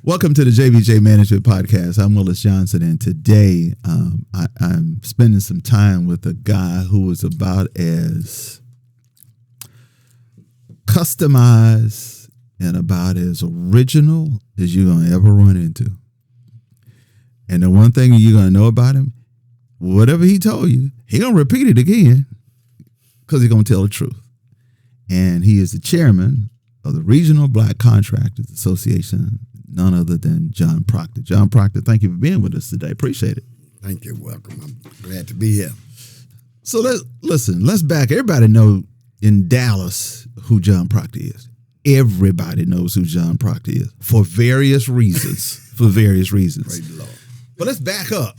Welcome to the JBJ Management Podcast. I'm Willis Johnson, and today I'm spending some time with a guy who is about as customized and about as original as you're going to ever run into. And the one thing you're going to know about him, whatever he told you, he going to repeat it again because he's going to tell the truth. And he is the chairman of the Regional Black Contractors Association, none other than John Proctor. John Proctor, thank you for being with us today. Appreciate it. Thank you. Welcome. I'm glad to be here. So let's back. Everybody know in Dallas who John Proctor is. Everybody knows who John Proctor is for various reasons. Praise the Lord. But let's back up.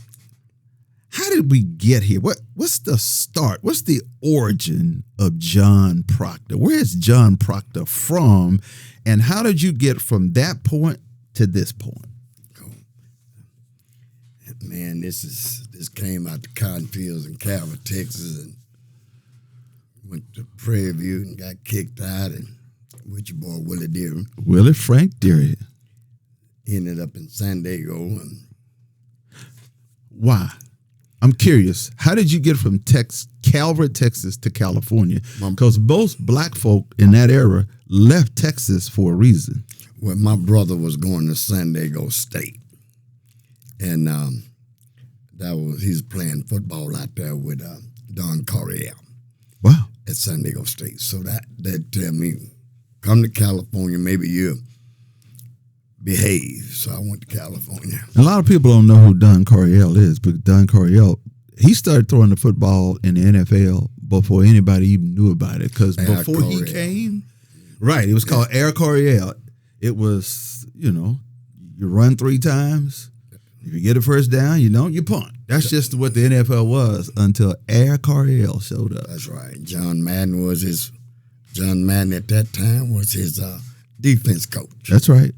How did we get here? What's the start? What's the origin of John Proctor? Where is John Proctor from? And how did you get from that point to this point? Oh, man, this came out the cotton fields in Calvert, Texas, and went to Prairie View and got kicked out, and with your boy Willie Deary. Willie Frank Deary. Ended up in San Diego. And why? I'm curious. How did you get from Calvert, Texas to California? Because most black folk in that era left Texas for a reason. Well, my brother was going to San Diego State, and he was playing football out there with Don Coryell. Wow. At San Diego State. So that tell me, come to California, maybe you'll behave. So I went to California. A lot of people don't know who Don Coryell is, but Don Coryell, he started throwing the football in the NFL before anybody even knew about it. Because before he came, right, it was called Air Coryell. It was, you run 3 times. If you get a first down, you punt. That's just what the NFL was until Air Coryell showed up. That's right. John Madden at that time was his defense coach. That's right.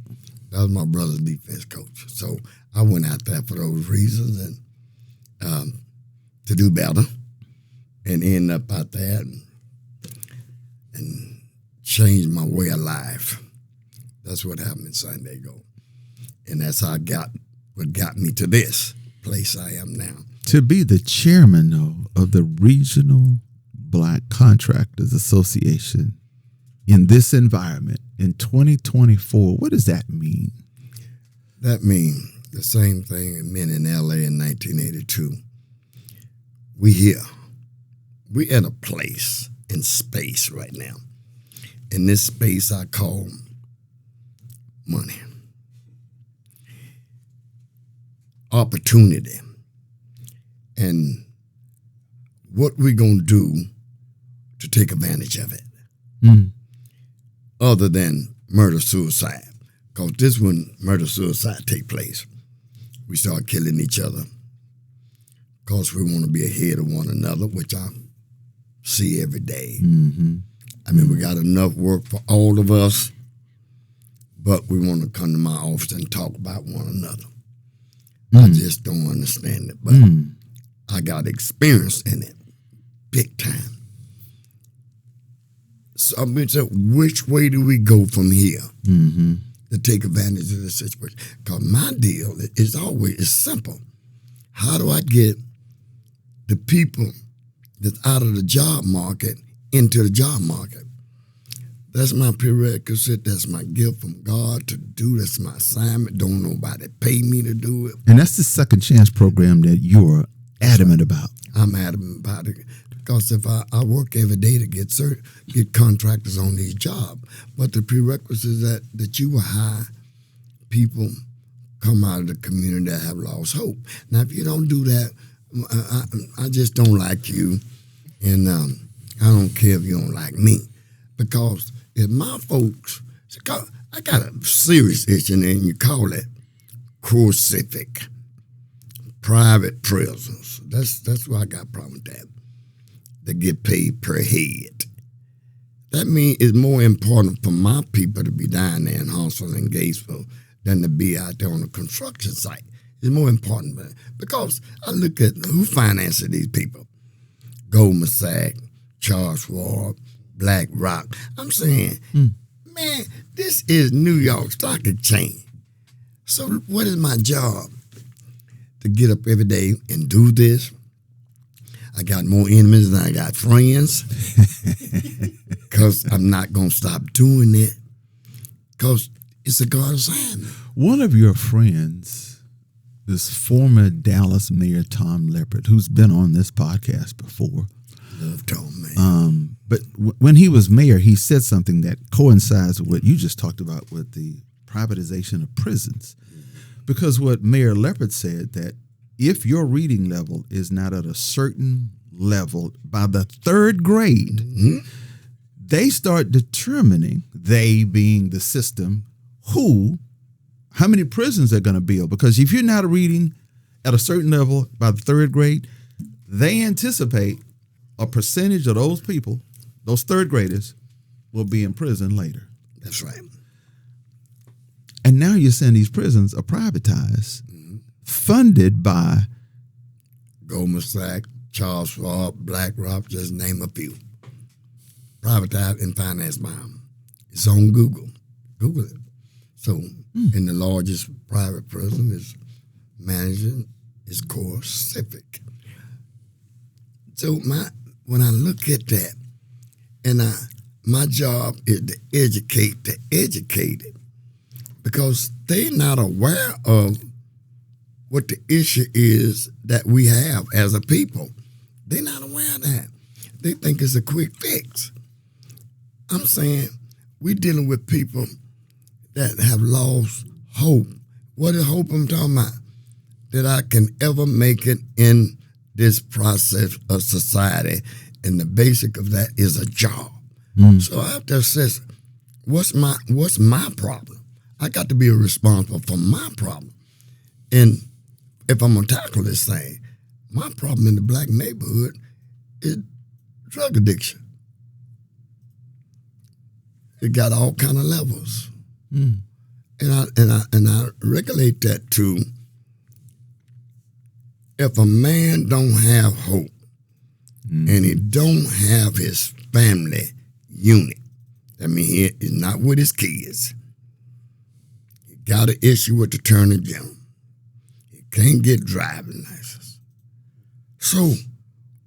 That was my brother's defense coach. So I went out there for those reasons and to do better, and end up out there and change my way of life. That's what happened in San Diego. And that's how what got me to this place I am now. To be the chairman, though, of the Regional Black Contractors Association in this environment in 2024, what does that mean? That means the same thing it meant in L.A. in 1982. We here. We at a place in space right now. In this space I call money. Opportunity. And what we gonna do to take advantage of it. Other than murder-suicide. Because this when murder-suicide take place. We start killing each other. Because we want to be ahead of one another, which I see every day. Mm-hmm. I mean, we got enough work for all of us, but we want to come to my office and talk about one another. I just don't understand it, but I got experience in it, big time. So I'm going to say, which way do we go from here to take advantage of the situation? Because my deal is always simple. How do I get the people that's out of the job market into the job market? That's my prerequisite. That's my gift from God to do. That's my assignment. Don't nobody pay me to do it. And that's the second chance program that you're adamant about. I'm adamant about it because if I work every day to get contractors on these jobs, but the prerequisite is that you will hire people come out of the community that have lost hope. Now, if you don't do that, I just don't like you, and I don't care if you don't like me, because if my folks, I got a serious issue, and you call it crucific, private prisons. That's why I got a problem with that. They get paid per head. That means it's more important for my people to be down there in Huntsville and Gatesville than to be out there on a construction site. It's more important because I look at who finances these people. Goldman Sachs, Charles Schwab, BlackRock. I'm saying, man, this is New York Stock Exchange. So what is my job? To get up every day and do this. I got more enemies than I got friends because I'm not going to stop doing it because it's a God assignment. One of your friends is former Dallas Mayor Tom Leppert, who's been on this podcast before. Love Tom, man. But when he was mayor, he said something that coincides with what you just talked about with the privatization of prisons. Because what Mayor Leppert said, that if your reading level is not at a certain level by the third grade, they start determining, they being the system, how many prisons they're going to build. Because if you're not reading at a certain level by the third grade, they anticipate a percentage of those people, those third graders, will be in prison later. That's right. And now you're saying these prisons are privatized, funded by Goldman Sachs, Charles Schwab, BlackRock, just name a few. Privatized and financed by them. It's on Google. Google it. So, and the largest private prison is managing is Core Civic. So when I look at that, and my job is to educate the educated, because they're not aware of what the issue is that we have as a people. They're not aware of that. They think it's a quick fix. I'm saying we're dealing with people that have lost hope. What is hope I'm talking about? That I can ever make it in this process of society, and the basic of that is a job. So I have to assess what's my problem. I got to be responsible for my problem. And if I'm going to tackle this thing, my problem in the black neighborhood is drug addiction. It got all kind of levels. And I regulate that to, if a man don't have hope and he don't have his family unit, I mean, he is not with his kids. He got an issue with the Attorney General. He can't get driving license. So,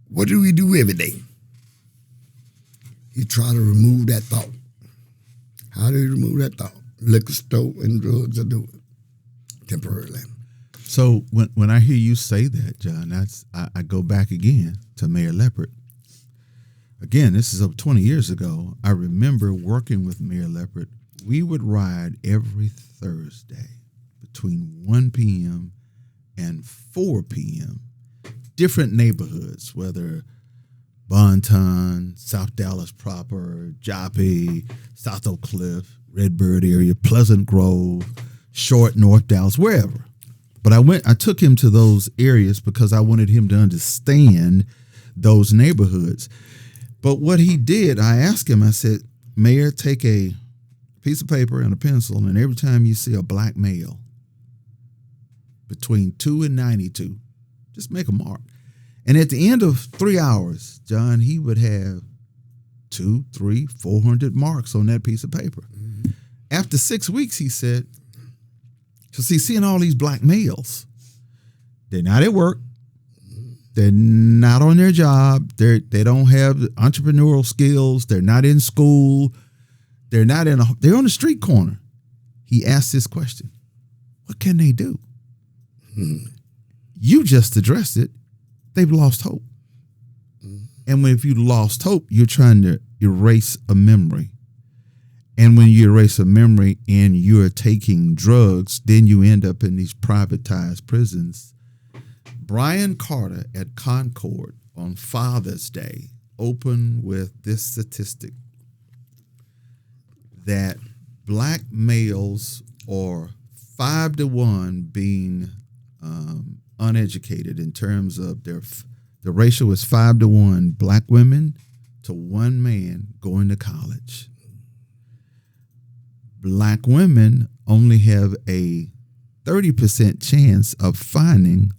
what do we do every day? He try to remove that thought. How do you remove that thought? Liquor store and drugs will do it temporarily. So when I hear you say that, John, I go back again to Mayor Leppert. Again, this is over 20 years ago. I remember working with Mayor Leppert. We would ride every Thursday between 1 p.m. and 4 p.m. different neighborhoods, whether Bonton, South Dallas proper, Joppy, South Oak Cliff, Redbird area, Pleasant Grove, Short, North Dallas, wherever. But I took him to those areas because I wanted him to understand those neighborhoods. But what he did, I asked him, I said, Mayor, take a piece of paper and a pencil, and every time you see a black male between 2 and 92, just make a mark. And at the end of 3 hours, John, he would have 200, 300, 400 marks on that piece of paper. Mm-hmm. After 6 weeks, he said, because he's seeing all these black males. They're not at work. They're not on their job. They don't have entrepreneurial skills. They're not in school. They're on the street corner. He asked this question: what can they do? Mm-hmm. You just addressed it. They've lost hope. Mm-hmm. And if you lost hope, you're trying to erase a memory. And when you erase a memory and you're taking drugs, then you end up in these privatized prisons. Brian Carter at Concord on Father's Day opened with this statistic that black males are 5 to 1 being uneducated in terms of the ratio is 5 to 1 black women to 1 man going to college. Black women only have a 30% chance of finding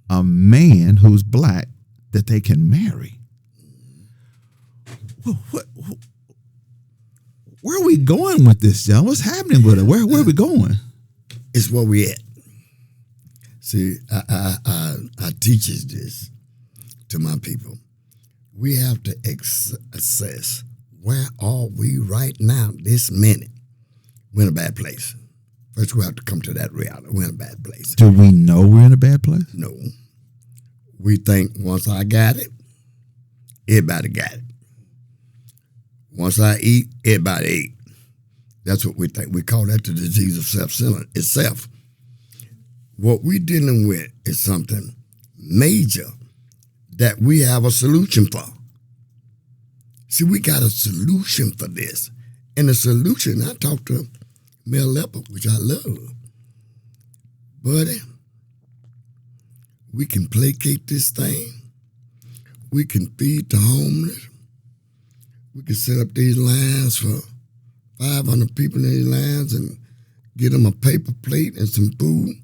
a man who's black that they can marry. Where are we going with this, John? What's happening with it? Where are we going? it's where we at. See, I teaches this to my people. We have to assess where are we right now, this minute. We're in a bad place. First, we have to come to that reality. We're in a bad place. Do we know we're in a bad place? No. We think once I got it, everybody got it. Once I eat, everybody ate. That's what we think. We call that the disease of self-centered itself. What we're dealing with is something major that we have a solution for. See, we got a solution for this. And the solution, I talked to Mel Leopard, which I love. Buddy, we can placate this thing. We can feed the homeless. We can set up these lines for 500 people in these lines and get them a paper plate and some food.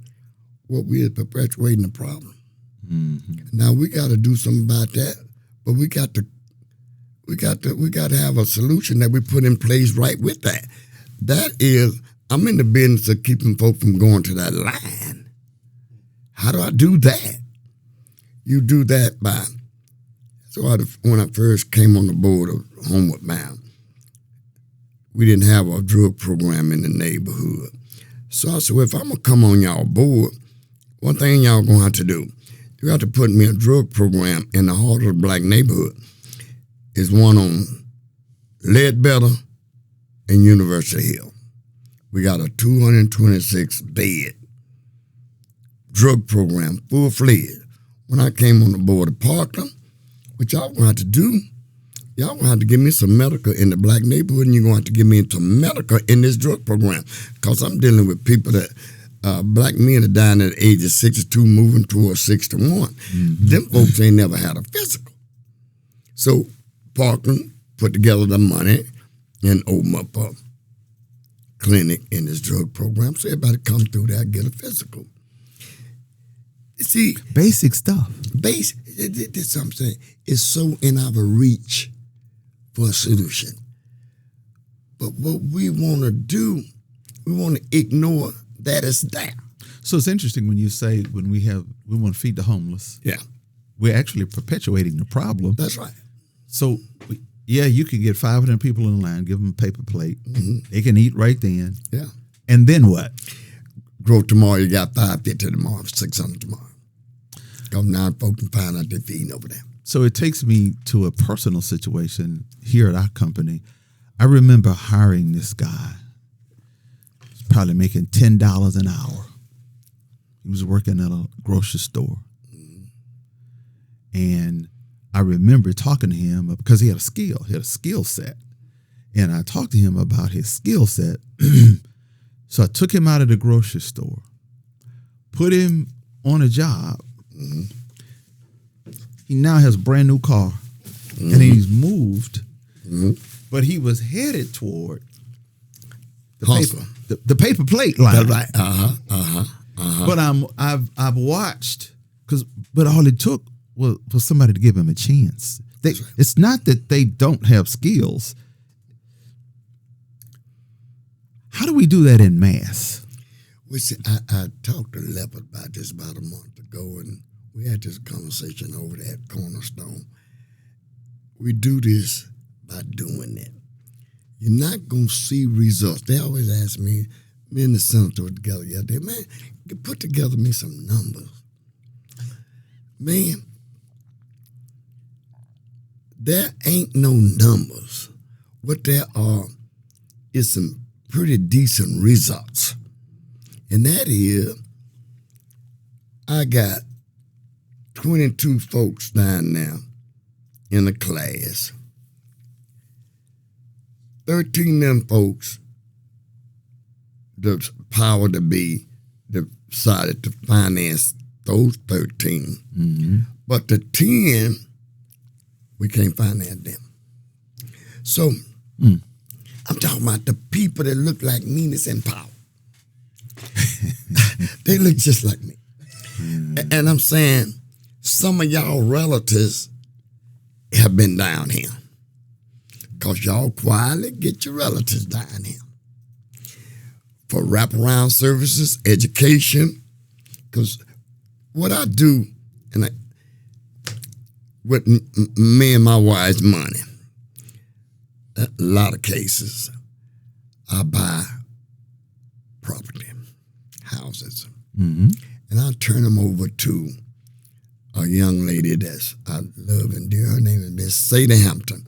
What we are perpetuating the problem. Mm-hmm. Now we got to do something about that, but we got to have a solution that we put in place right with that. That is, I'm in the business of keeping folk from going to that line. How do I do that? You do that by, when I first came on the board of Homeward Bound, we didn't have a drug program in the neighborhood. So I said, well, if I'm going to come on y'all board, one thing y'all going to have to do, you have to put me a drug program in the heart of the black neighborhood. It's one on Ledbetter and University Hill. We got a 226-bed drug program, full-fledged. When I came on the board of Proctor, what y'all going to have to do, y'all going to have to give me some medical in the black neighborhood, and you're going to have to give me some medical in this drug program, because I'm dealing with people that, black men are dying at the age of 62, moving towards 61. Mm-hmm. Them folks ain't never had a physical. So Parkland put together the money and opened up a clinic in this drug program, so everybody come through there and get a physical. See, basic stuff. This something is so in our reach for a solution. But what we want to do, we want to ignore that is there. So it's interesting when you say we want to feed the homeless. Yeah. We're actually perpetuating the problem. That's right. So, you can get 500 people in line, give them a paper plate. Mm-hmm. They can eat right then. Yeah. And then what? Grow tomorrow, you got 550 tomorrow, 600 tomorrow. Go 9 folks and find out they're feeding over there. So it takes me to a personal situation here at our company. I remember hiring this guy. He's probably making $10 an hour. He was working at a grocery store. Mm-hmm. And I remember talking to him because he had a skill set. And I talked to him about his skill set. So I took him out of the grocery store, put him on a job. Mm-hmm. He now has a brand new car, mm-hmm. and he's moved, mm-hmm. but he was headed toward the paper plate line. That's right. But I've watched but all it took was for somebody to give him a chance. Right. It's not that they don't have skills. How do we do that in mass? Well, see, I talked to Leopard about this about a month ago, and we had this conversation over there at Cornerstone. We do this by doing it. You're not going to see results. They always ask me and the senator were together yesterday, man, put together me some numbers. Man, there ain't no numbers. What there are is some pretty decent results. And that is, I got 22 folks down there in the class. 13 of them folks, the power to be, decided to finance those 13. Mm-hmm. But the 10, we can't finance them. So I'm talking about the people that look like me that's in power. They look just like me. Mm. And I'm saying some of y'all relatives have been down here because y'all quietly get your relatives down here. for wraparound services, education. Because what I do, with me and my wife's money, a lot of cases, I buy property, houses, and I turn them over to a young lady that I love and dear. Her name is Miss Sadie Hampton.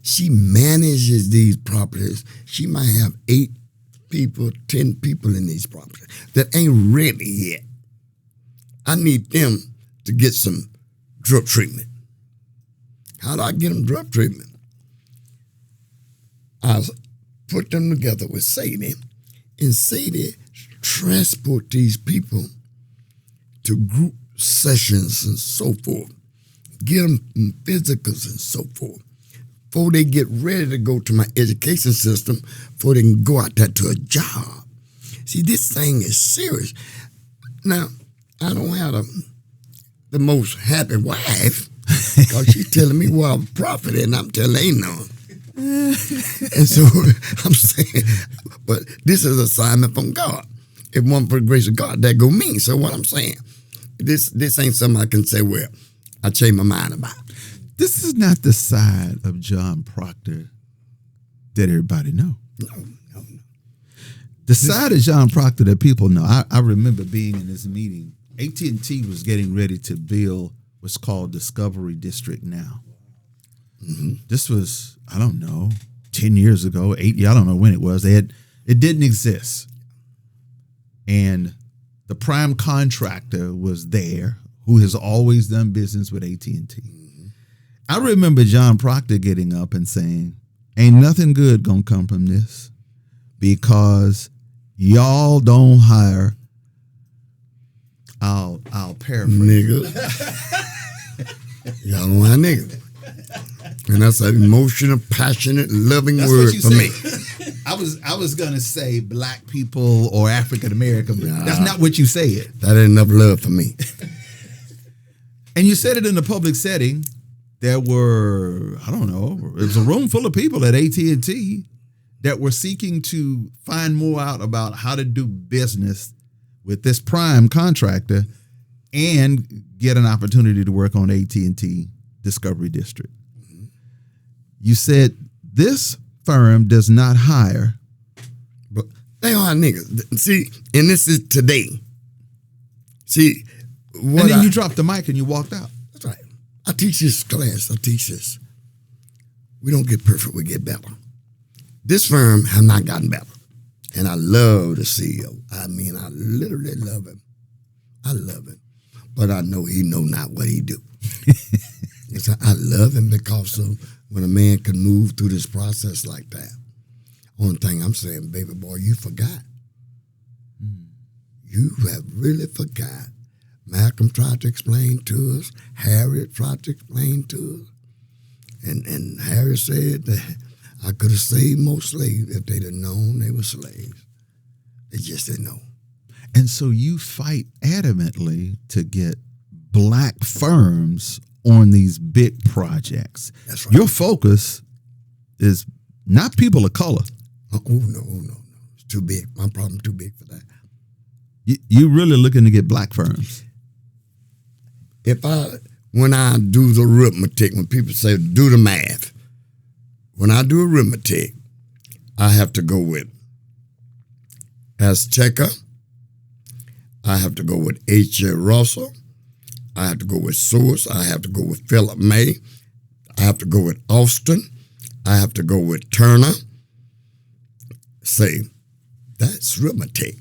She manages these properties. She might have 8 people, 10 people in these properties that ain't ready yet. I need them to get some drug treatment. How do I get them drug treatment? I put them together with Sadie, and Sadie transport these people to group sessions and so forth, get them physicals and so forth, before they get ready to go to my education system, before they can go out there to a job. See, this thing is serious. Now, I don't have the most happy wife, because she's telling me what I'm profiting, and I'm telling her ain't none. And so I'm saying, but this is an assignment from God. If one for the grace of God, that go me. So what I'm saying, this ain't something I can say, well, I changed my mind about. This is not the side of John Proctor that everybody know. No. The side of John Proctor that people know. I remember being in this meeting. AT&T was getting ready to build what's called Discovery District now. This was, I don't know, 10 years ago, 8 years, I don't know when it was. It didn't exist. And the prime contractor was there, who has always done business with AT&T. I remember John Proctor getting up and saying, ain't nothing good gonna come from this, because y'all don't hire, I'll paraphrase. Nigga. Y'all don't hire niggas. And that's an emotional, passionate, loving word for me. I was gonna say black people or African American, but that's not what you said. That ain't enough love for me. And you said it in a public setting. There were, I don't know, it was a room full of people at AT&T that were seeking to find more out about how to do business with this prime contractor and get an opportunity to work on AT&T Discovery District. You said this firm does not hire. But they are niggas. See, and this is today. See, what and then you dropped the mic and you walked out. That's right. I teach this class. I teach this. We don't get perfect. We get better. This firm has not gotten better. And I love the CEO. I mean, I literally love him. I love him. But I know he know not what he do. I love him because of when a man can move through this process like that. Only thing I'm saying, baby boy, you forgot. You have really forgot. Malcolm tried to explain to us. Harriet tried to explain to us. And Harriet said that I could have saved more slaves if they'd have known they were slaves. They just didn't know. And so you fight adamantly to get black firms on these big projects. That's right. Your focus is not people of color. Oh, no. It's too big. My problem too big for that. You're really looking to get black firms. When I do the arithmetic, when people say do the math, when I do arithmetic, I have to go with Azteca, I have to go with H.J. Russell, I have to go with Source, I have to go with Philip May, I have to go with Austin, I have to go with Turner. Say, that's arithmetic.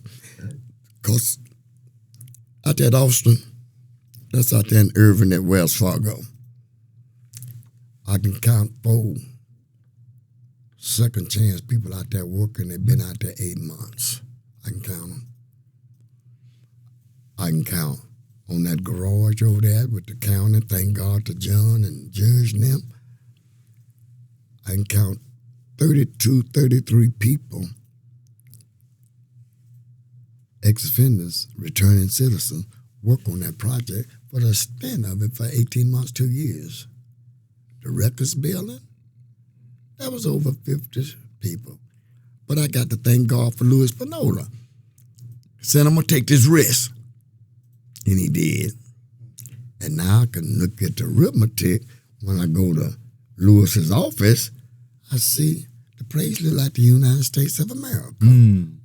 Because out there at Austin, that's out there in Irving at Wells Fargo, I can count 4 second chance people out there working. They've been out there 8 months. I can count them. I can count on that garage over there with the county. Thank God to John and Judge and them. I can count 32, 33 people, ex-offenders, returning citizens, work on that project for the span of it for 18 months, 2 years. The records building, that was over 50 people. But I got to thank God for Louis Pinola. Said, I'm going to take this risk. And he did. And now I can look at the arithmetic when I go to Lewis's office. I see the place look like the United States of America.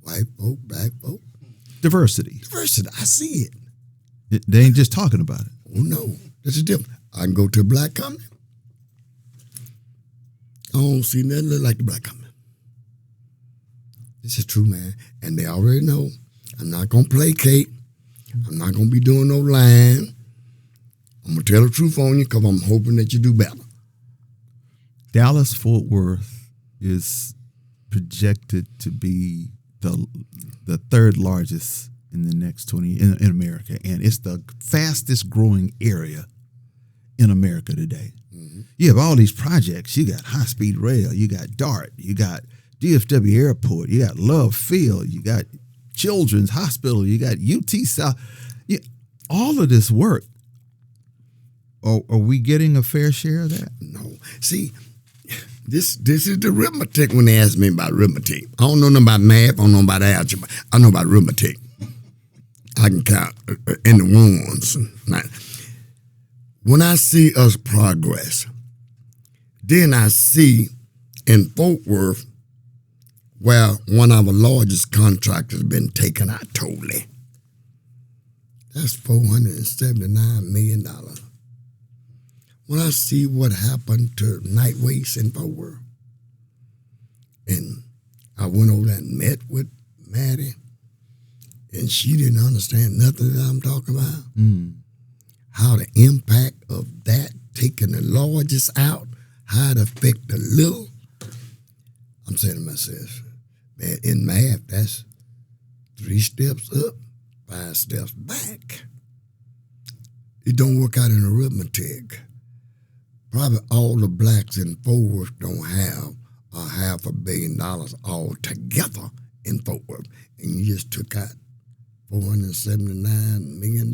White folk, black folk. Diversity. Diversity. I see it. They ain't just talking about it. Oh, no. This is different. I can go to a black company. I don't see nothing look like the black company. This is true, man. And they already know I'm not going to placate. I'm not going to be doing no lying. I'm going to tell the truth on you because I'm hoping that you do better. Dallas-Fort Worth is projected to be the third largest in the next 20 in America, and it's the fastest growing area in America today. Mm-hmm. You have all these projects. You got high-speed rail. You got DART. You got DFW Airport. You got Love Field. You got Children's Hospital. You got UT South. All of this work. Are we getting a fair share of that? No. See, this is the arithmetic when they ask me about arithmetic. I don't know nothing about math. I don't know about algebra. I know about arithmetic. I can count in the ones. When I see us progress, then I see in Fort Worth where one of our largest contractors has been taken out totally. That's $479 million. When I see what happened to night waste in Fort Worth, and I went over there and met with Maddie, and she didn't understand nothing that I'm talking about. How the impact of that, taking the largest out, how it affect the little. I'm saying to myself, man, in math, that's 3 steps up, 5 steps back. It don't work out in arithmetic. Probably all the blacks in Fort Worth don't have $500 million all together in Fort Worth. And you just took out $479 million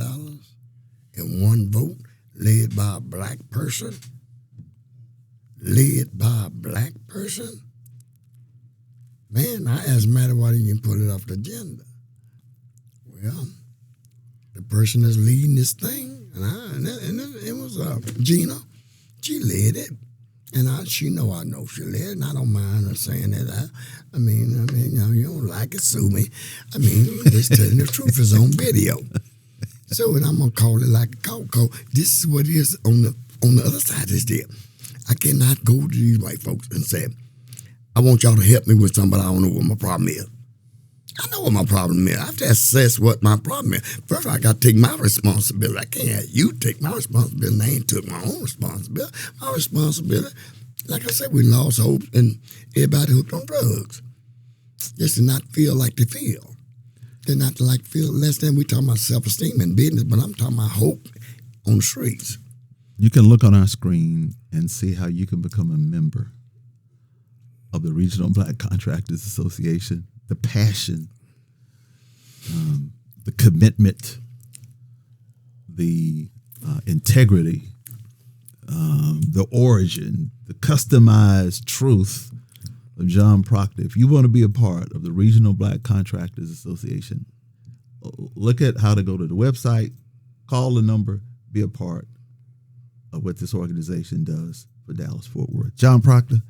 in one vote, led by a black person. Man, I asked Maddie why didn't you put it off the agenda. Well, the person that's leading this thing, and it was Gina. She led it, and she know she led it, and I don't mind her saying that. I mean, you don't like it, sue me. I mean, just telling the truth is on video. So, and I'm gonna call it like a call. This is what it is on the other side of this deal. I cannot go to these white folks and say, I want y'all to help me with something, but I don't know what my problem is. I know what my problem is. I have to assess what my problem is. First, I got to take my responsibility. I can't have you take my responsibility. I ain't took my own responsibility. My responsibility, like I said, we lost hope and everybody hooked on drugs. Just to not feel like they feel. They're not to feel less than. We talking about self-esteem and business, but I'm talking about hope on the streets. You can look on our screen and see how you can become a member of the Regional Black Contractors Association. The passion, the commitment, the integrity, the origin, the customized truth of John Proctor. If you want to be a part of the Regional Black Contractors Association, look at how to go to the website, call the number, be a part of what this organization does for Dallas-Fort Worth. John Proctor,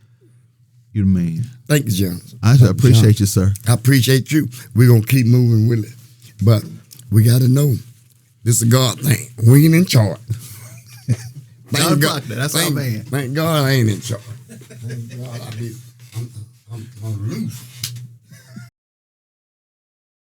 you're the man. Thank you, John. I appreciate you, sir. I appreciate you. We're going to keep moving with it. But we got to know this is a God thing. We ain't in charge. John Proctor, that's our man. Thank God I ain't in charge. Thank God I'm loose.